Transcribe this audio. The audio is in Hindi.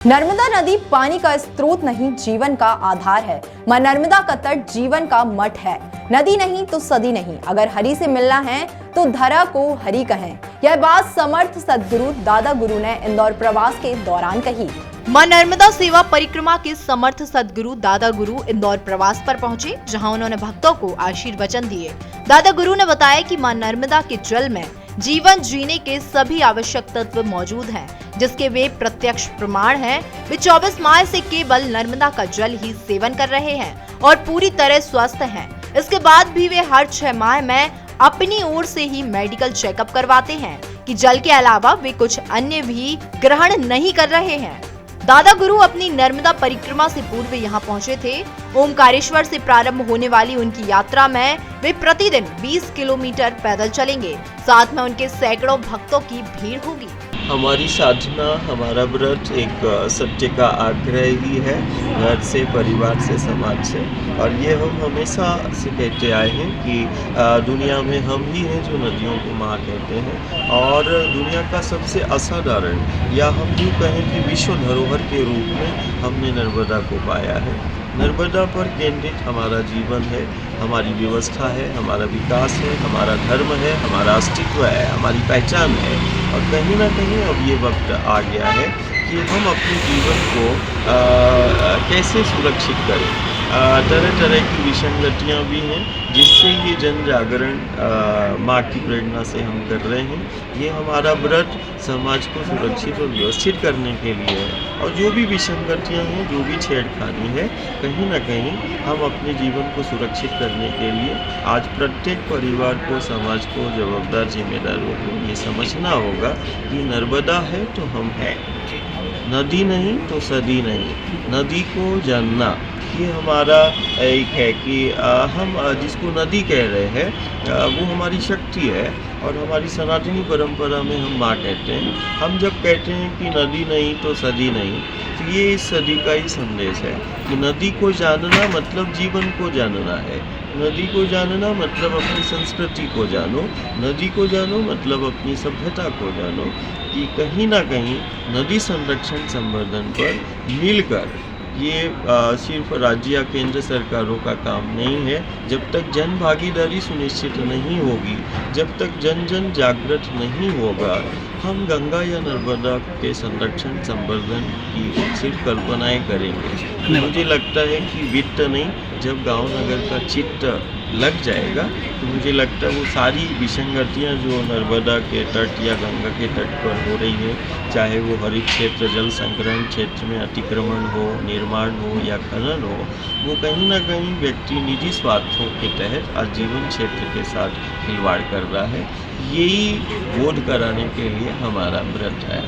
नर्मदा नदी पानी का स्रोत नहीं, जीवन का आधार है। मां नर्मदा का तट जीवन का मठ है। नदी नहीं तो सदी नहीं, अगर हरि से मिलना है तो धरा को हरि कहें। यह बात समर्थ सदगुरु दादा गुरु ने इंदौर प्रवास के दौरान कही। मां नर्मदा सेवा परिक्रमा के समर्थ सदगुरु दादा गुरु इंदौर प्रवास पर पहुंचे, जहां उन्होंने भक्तों को आशीर्वचन दिए। दादा गुरु ने बताया कि मां नर्मदा के जल में जीवन जीने के सभी आवश्यक तत्व मौजूद हैं, जिसके वे प्रत्यक्ष प्रमाण हैं। वे 24 माह से केवल नर्मदा का जल ही सेवन कर रहे हैं और पूरी तरह स्वस्थ हैं। इसके बाद भी वे हर 6 माह में अपनी ओर से ही मेडिकल चेकअप करवाते हैं कि जल के अलावा वे कुछ अन्य भी ग्रहण नहीं कर रहे हैं। दादा गुरु अपनी नर्मदा परिक्रमा से पूर्व यहाँ पहुँचे थे। ओमकारेश्वर से प्रारंभ होने वाली उनकी यात्रा में वे प्रतिदिन 20 किलोमीटर पैदल चलेंगे। साथ में उनके सैकड़ों भक्तों की भीड़ होगी। हमारी साधना, हमारा व्रत एक सत्य का आग्रह ही है, घर से, परिवार से, समाज से। और ये हम हमेशा से कहते आए हैं कि दुनिया में हम ही हैं जो नदियों को माँ कहते हैं। और दुनिया का सबसे असाधारण, या हम यूँ कहें कि विश्व धरोहर के रूप में हमने नर्मदा को पाया है। नर्मदा पर केंद्रित हमारा जीवन है, हमारी व्यवस्था है, हमारा विकास है, हमारा धर्म है, हमारा अस्तित्व है, हमारी पहचान है। और कहीं ना कहीं अब ये वक्त आ गया है कि हम अपने जीवन को कैसे सुरक्षित करें। तरह तरह की विसंगतियाँ भी हैं, जिससे ये जन जागरण माँ की प्रेरणा से हम कर रहे हैं। ये हमारा व्रत समाज को सुरक्षित और व्यवस्थित करने के लिए है। और जो भी विसंगतियाँ हैं, जो भी छेड़खानी है, कहीं ना कहीं हम अपने जीवन को सुरक्षित करने के लिए आज प्रत्येक परिवार को, समाज को, जवाबदार जिम्मेदारों को ये समझना होगा कि नर्मदा है तो हम हैं, नदी नहीं तो सदी नहीं। नदी को जानना ये हमारा एक है कि हम जिसको नदी कह रहे हैं वो हमारी शक्ति है। और हमारी सनातनी परंपरा में हम माँ कहते हैं। हम जब कहते हैं कि नदी नहीं तो सदी नहीं, तो ये इस सदी का ही संदेश है कि नदी को जानना मतलब जीवन को जानना है। नदी को जानना मतलब अपनी संस्कृति को जानो, नदी को जानो मतलब अपनी सभ्यता को जानो। कि कहीं ना कहीं नदी संरक्षण संवर्धन पर मिलकर ये सिर्फ राज्य या केंद्र सरकारों का काम नहीं है। जब तक जन भागीदारी सुनिश्चित नहीं होगी, जब तक जन जन जागृत नहीं होगा, हम गंगा या नर्मदा के संरक्षण संवर्धन की सिर्फ कल्पनाएं करेंगे। मुझे लगता है कि वित्त नहीं, जब गांव नगर का चित्त लग जाएगा तो मुझे लगता है वो सारी विसंगतियाँ जो नर्मदा के तट या गंगा के तट पर हो रही है, चाहे वो हरित क्षेत्र, जल संग्रहण क्षेत्र में अतिक्रमण हो, निर्माण हो या खनन हो, वो कहीं ना कहीं व्यक्ति निजी स्वार्थों के तहत आजीवन क्षेत्र के साथ खिलवाड़ कर रहा है। यही बोध कराने के लिए हमारा व्रत है।